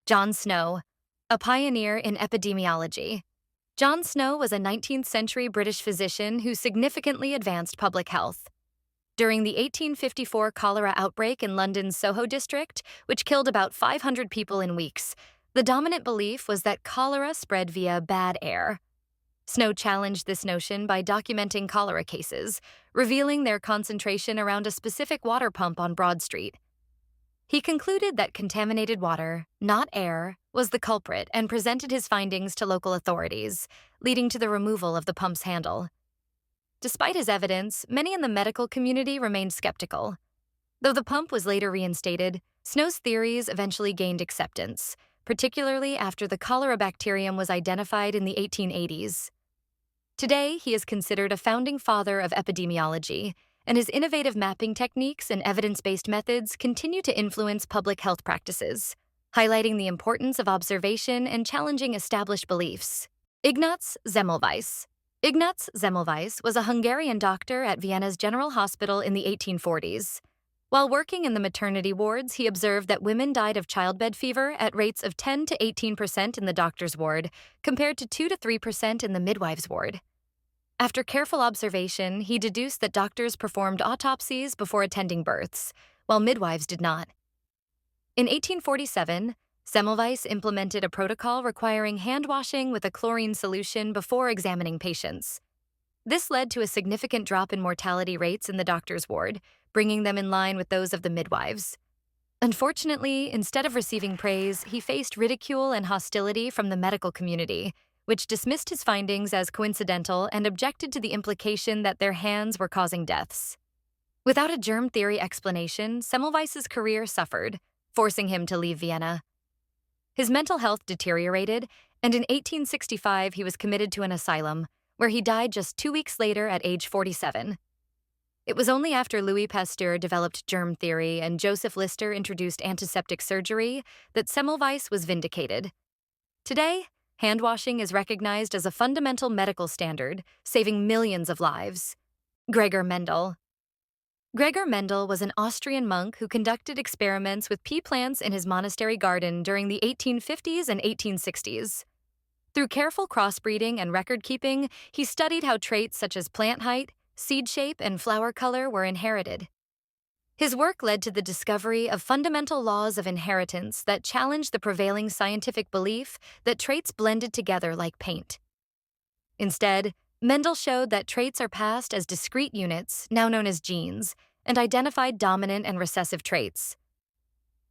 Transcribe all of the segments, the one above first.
John Snow, a pioneer in epidemiology. John Snow was a 19th century British physician who significantly advanced public health. During the 1854 cholera outbreak in London's Soho district, which killed about 500 people in weeks, the dominant belief was that cholera spread via bad air. Snow challenged this notion by documenting cholera cases, revealing their concentration around a specific water pump on Broad Street. He concluded that contaminated water, not air, was the culprit and presented his findings to local authorities, leading to the removal of the pump's handle. Despite his evidence, many in the medical community remained skeptical. Though the pump was later reinstated, Snow's theories eventually gained acceptance, particularly after the cholera bacterium was identified in the 1880s. Today, he is considered a founding father of epidemiology, and his innovative mapping techniques and evidence-based methods continue to influence public health practices, highlighting the importance of observation and challenging established beliefs. Ignaz Semmelweis. Ignaz Semmelweis was a Hungarian doctor at Vienna's General Hospital in the 1840s. While working in the maternity wards, he observed that women died of childbed fever at rates of 10 to 18% in the doctor's ward, compared to 2 to 3% in the midwife's ward. After careful observation, he deduced that doctors performed autopsies before attending births, while midwives did not. In 1847, Semmelweis implemented a protocol requiring hand-washing with a chlorine solution before examining patients. This led to a significant drop in mortality rates in the doctor's ward, bringing them in line with those of the midwives. Unfortunately, instead of receiving praise, he faced ridicule and hostility from the medical community, which dismissed his findings as coincidental and objected to the implication that their hands were causing deaths. Without a germ theory explanation, Semmelweis's career suffered, forcing him to leave Vienna. His mental health deteriorated, and in 1865 he was committed to an asylum, where he died just 2 weeks later at age 47. It was only after Louis Pasteur developed germ theory and Joseph Lister introduced antiseptic surgery that Semmelweis was vindicated. Today, hand-washing is recognized as a fundamental medical standard, saving millions of lives. Gregor Mendel. Gregor Mendel was an Austrian monk who conducted experiments with pea plants in his monastery garden during the 1850s and 1860s. Through careful crossbreeding and record-keeping, he studied how traits such as plant height, seed shape, and flower color were inherited. His work led to the discovery of fundamental laws of inheritance that challenged the prevailing scientific belief that traits blended together like paint. Instead, Mendel showed that traits are passed as discrete units, now known as genes, and identified dominant and recessive traits.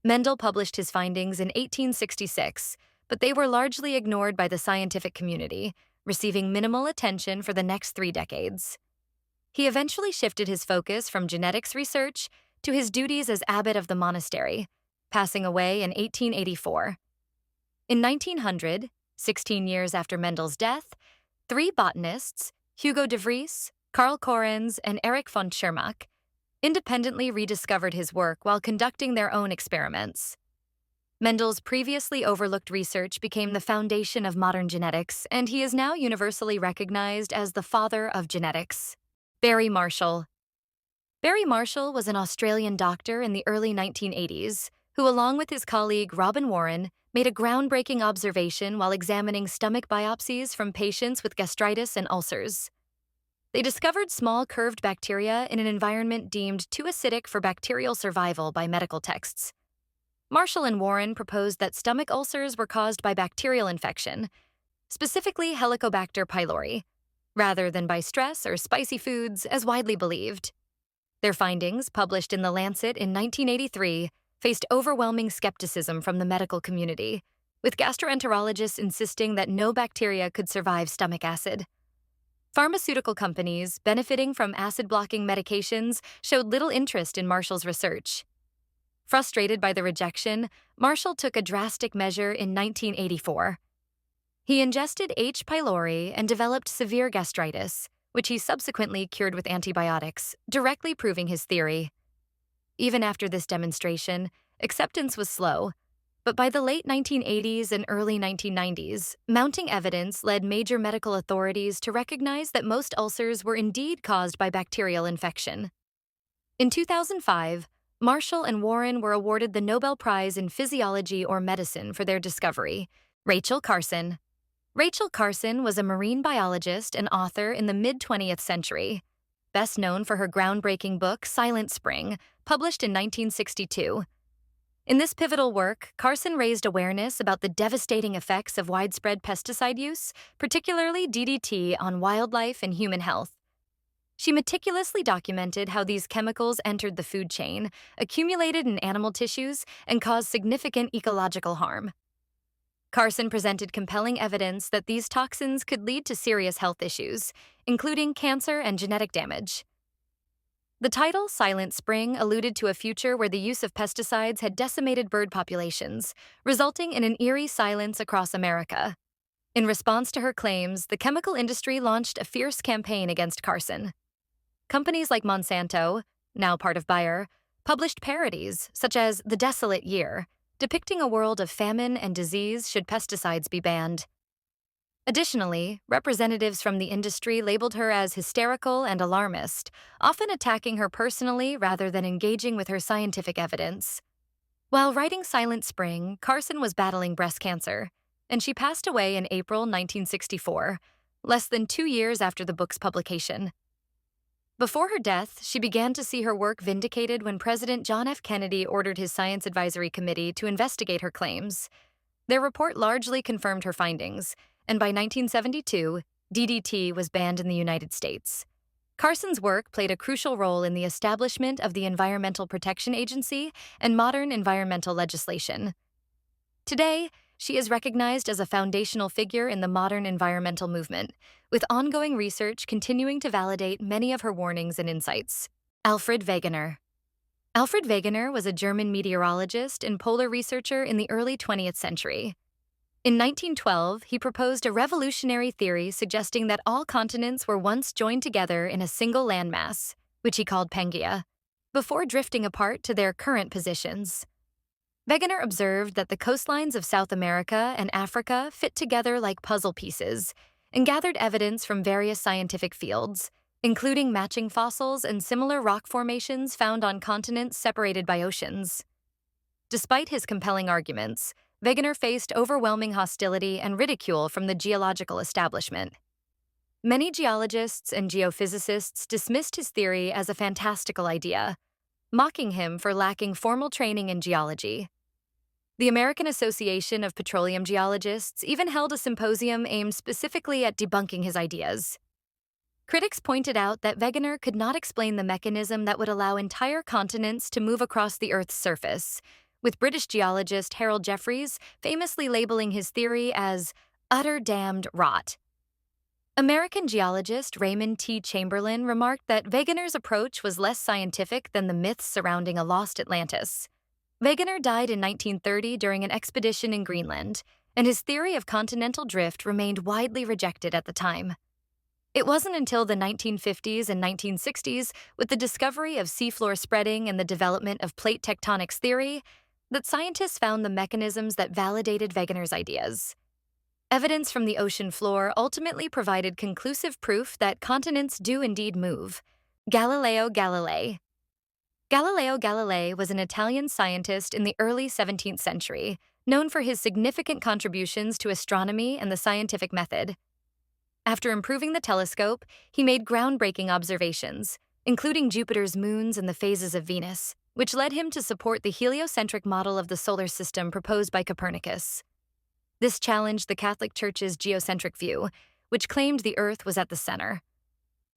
Mendel published his findings in 1866, but they were largely ignored by the scientific community, receiving minimal attention for the next 3 decades. He eventually shifted his focus from genetics research to his duties as abbot of the monastery, passing away in 1884. In 1900, 16 years after Mendel's death, 3 botanists, Hugo de Vries, Karl Correns, and Erich von Tschermak, independently rediscovered his work while conducting their own experiments. Mendel's previously overlooked research became the foundation of modern genetics, and he is now universally recognized as the father of genetics. Barry Marshall. Barry Marshall was an Australian doctor in the early 1980s who, along with his colleague Robin Warren, made a groundbreaking observation while examining stomach biopsies from patients with gastritis and ulcers. They discovered small curved bacteria in an environment deemed too acidic for bacterial survival by medical texts. Marshall and Warren proposed that stomach ulcers were caused by bacterial infection, specifically Helicobacter pylori, rather than by stress or spicy foods as widely believed. Their findings, published in The Lancet in 1983, faced overwhelming skepticism from the medical community, with gastroenterologists insisting that no bacteria could survive stomach acid. Pharmaceutical companies, benefiting from acid-blocking medications, showed little interest in Marshall's research. Frustrated by the rejection, Marshall took a drastic measure in 1984. He ingested H. pylori and developed severe gastritis, which he subsequently cured with antibiotics, directly proving his theory. Even after this demonstration, acceptance was slow, but by the late 1980s and early 1990s, mounting evidence led major medical authorities to recognize that most ulcers were indeed caused by bacterial infection. In 2005, Marshall and Warren were awarded the Nobel Prize in Physiology or Medicine for their discovery. Rachel Carson. Rachel Carson was a marine biologist and author in the mid-20th century. Best known for her groundbreaking book, Silent Spring, published in 1962. In this pivotal work, Carson raised awareness about the devastating effects of widespread pesticide use, particularly DDT, on wildlife and human health. She meticulously documented how these chemicals entered the food chain, accumulated in animal tissues, and caused significant ecological harm. Carson presented compelling evidence that these toxins could lead to serious health issues, including cancer and genetic damage. The title, Silent Spring, alluded to a future where the use of pesticides had decimated bird populations, resulting in an eerie silence across America. In response to her claims, the chemical industry launched a fierce campaign against Carson. Companies like Monsanto, now part of Bayer, published parodies, such as The Desolate Year, depicting a world of famine and disease should pesticides be banned. Additionally, representatives from the industry labeled her as hysterical and alarmist, often attacking her personally rather than engaging with her scientific evidence. While writing Silent Spring, Carson was battling breast cancer, and she passed away in April 1964, less than 2 years after the book's publication. Before her death, she began to see her work vindicated when President John F. Kennedy ordered his Science Advisory Committee to investigate her claims. Their report largely confirmed her findings, and by 1972, DDT was banned in the United States. Carson's work played a crucial role in the establishment of the Environmental Protection Agency and modern environmental legislation. Today, she is recognized as a foundational figure in the modern environmental movement, with ongoing research continuing to validate many of her warnings and insights. Alfred Wegener. Alfred Wegener was a German meteorologist and polar researcher in the early 20th century. In 1912, he proposed a revolutionary theory suggesting that all continents were once joined together in a single landmass, which he called Pangaea, before drifting apart to their current positions. Wegener observed that the coastlines of South America and Africa fit together like puzzle pieces, and gathered evidence from various scientific fields, including matching fossils and similar rock formations found on continents separated by oceans. Despite his compelling arguments, Wegener faced overwhelming hostility and ridicule from the geological establishment. Many geologists and geophysicists dismissed his theory as a fantastical idea, mocking him for lacking formal training in geology. The American Association of Petroleum Geologists even held a symposium aimed specifically at debunking his ideas. Critics pointed out that Wegener could not explain the mechanism that would allow entire continents to move across the Earth's surface, with British geologist Harold Jeffreys famously labeling his theory as utter damned rot. American geologist Raymond T. Chamberlain remarked that Wegener's approach was less scientific than the myths surrounding a lost Atlantis. Wegener died in 1930 during an expedition in Greenland, and his theory of continental drift remained widely rejected at the time. It wasn't until the 1950s and 1960s, with the discovery of seafloor spreading and the development of plate tectonics theory, that scientists found the mechanisms that validated Wegener's ideas. Evidence from the ocean floor ultimately provided conclusive proof that continents do indeed move. Galileo Galilei. Galileo Galilei was an Italian scientist in the early 17th century, known for his significant contributions to astronomy and the scientific method. After improving the telescope, he made groundbreaking observations, including Jupiter's moons and the phases of Venus, which led him to support the heliocentric model of the solar system proposed by Copernicus. This challenged the Catholic Church's geocentric view, which claimed the Earth was at the center.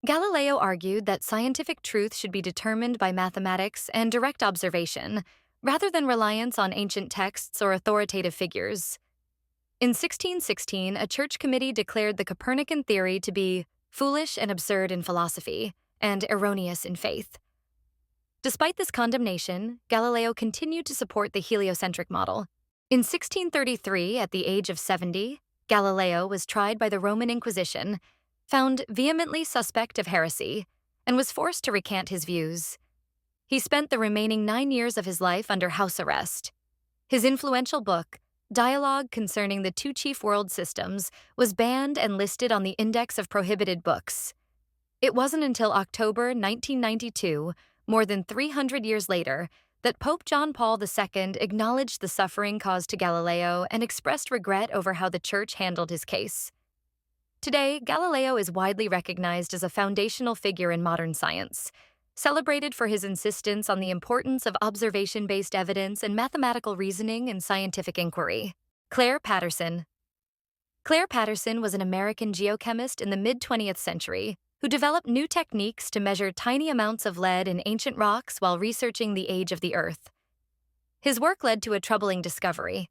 Galileo argued that scientific truth should be determined by mathematics and direct observation, rather than reliance on ancient texts or authoritative figures. In 1616, a church committee declared the Copernican theory to be foolish and absurd in philosophy, and erroneous in faith. Despite this condemnation, Galileo continued to support the heliocentric model. In 1633, at the age of 70, Galileo was tried by the Roman Inquisition, found vehemently suspect of heresy, and was forced to recant his views. He spent the remaining 9 years of his life under house arrest. His influential book, Dialogue Concerning the Two Chief World Systems, was banned and listed on the Index of Prohibited Books. It wasn't until October 1992, more than 300 years later, that Pope John Paul II acknowledged the suffering caused to Galileo and expressed regret over how the Church handled his case. Today, Galileo is widely recognized as a foundational figure in modern science, celebrated for his insistence on the importance of observation-based evidence and mathematical reasoning in scientific inquiry. Claire Patterson. Claire Patterson was an American geochemist in the mid-20th century who developed new techniques to measure tiny amounts of lead in ancient rocks while researching the age of the Earth. His work led to a troubling discovery.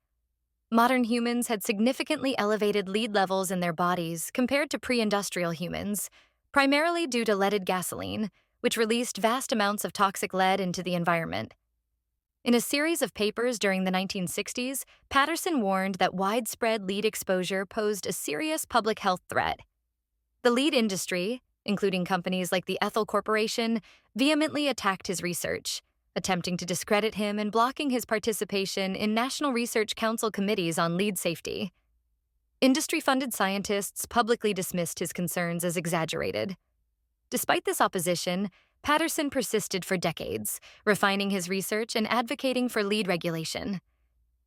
Modern humans had significantly elevated lead levels in their bodies compared to pre-industrial humans, primarily due to leaded gasoline, which released vast amounts of toxic lead into the environment. In a series of papers during the 1960s, Patterson warned that widespread lead exposure posed a serious public health threat. The lead industry, including companies like the Ethel Corporation, vehemently attacked his research, attempting to discredit him and blocking his participation in National Research Council committees on lead safety. Industry-funded scientists publicly dismissed his concerns as exaggerated. Despite this opposition, Patterson persisted for decades, refining his research and advocating for lead regulation.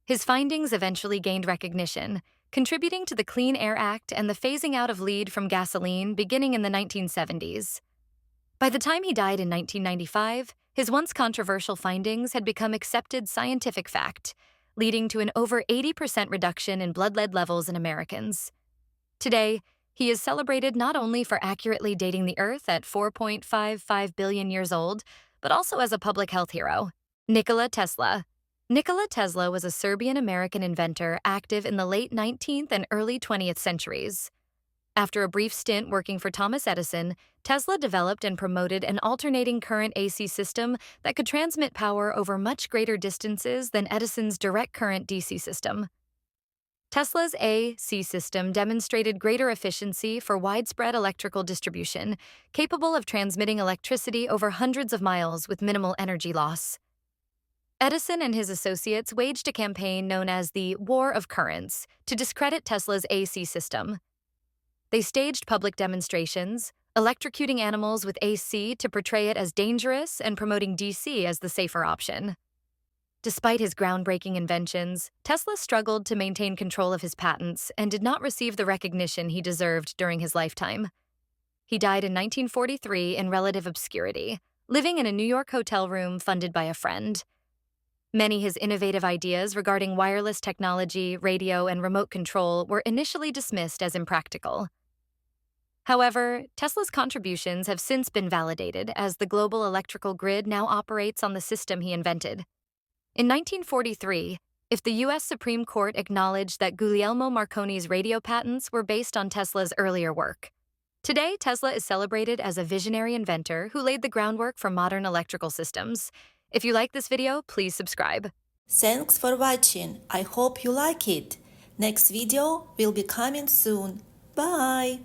His findings eventually gained recognition, contributing to the Clean Air Act and the phasing out of lead from gasoline beginning in the 1970s. By the time he died in 1995, his once controversial findings had become accepted scientific fact, leading to an over 80% reduction in blood lead levels in Americans. Today, he is celebrated not only for accurately dating the Earth at 4.55 billion years old, but also as a public health hero. Nikola Tesla. Nikola Tesla was a Serbian-American inventor active in the late 19th and early 20th centuries. After a brief stint working for Thomas Edison, Tesla developed and promoted an alternating current AC system that could transmit power over much greater distances than Edison's direct current DC system. Tesla's AC system demonstrated greater efficiency for widespread electrical distribution, capable of transmitting electricity over hundreds of miles with minimal energy loss. Edison and his associates waged a campaign known as the War of Currents to discredit Tesla's AC system. They staged public demonstrations, electrocuting animals with AC to portray it as dangerous and promoting DC as the safer option. Despite his groundbreaking inventions, Tesla struggled to maintain control of his patents and did not receive the recognition he deserved during his lifetime. He died in 1943 in relative obscurity, living in a New York hotel room funded by a friend. Many of his innovative ideas regarding wireless technology, radio, and remote control were initially dismissed as impractical. However, Tesla's contributions have since been validated as the global electrical grid now operates on the system he invented. In 1943, if the U.S. Supreme Court acknowledged that Guglielmo Marconi's radio patents were based on Tesla's earlier work. Today, Tesla is celebrated as a visionary inventor who laid the groundwork for modern electrical systems. If you like this video, please subscribe. Thanks for watching. I hope you like it. Next video will be coming soon. Bye!